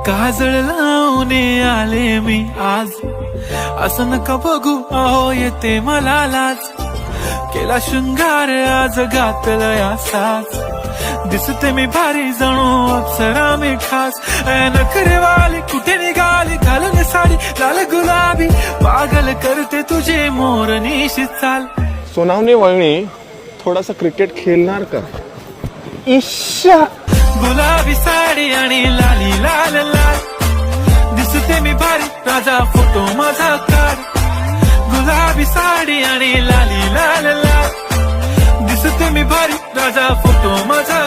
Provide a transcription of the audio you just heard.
काजळ लावून आले मी आज, असं नका बघू अहो येते मला लाज. केला शृंगार आज घातला साज, दिसते मी भारी जणू अप्सरा मी खास. नखरेवाली कुठे निघाली घालून साडी लाल गुलाबी, पागल करते तुझे मोरनीशी चाल. सोनावणे वळणी थोडासा क्रिकेट खेळणार का? ईशा गुलाबी साडी आणि लाली लाल लाल, दिसते मी भारी राजा फोटो माझा काढ. गुलाबी साडी आणि लाली लाल लाल, दिसते मी भारी राजा फोटो माझा.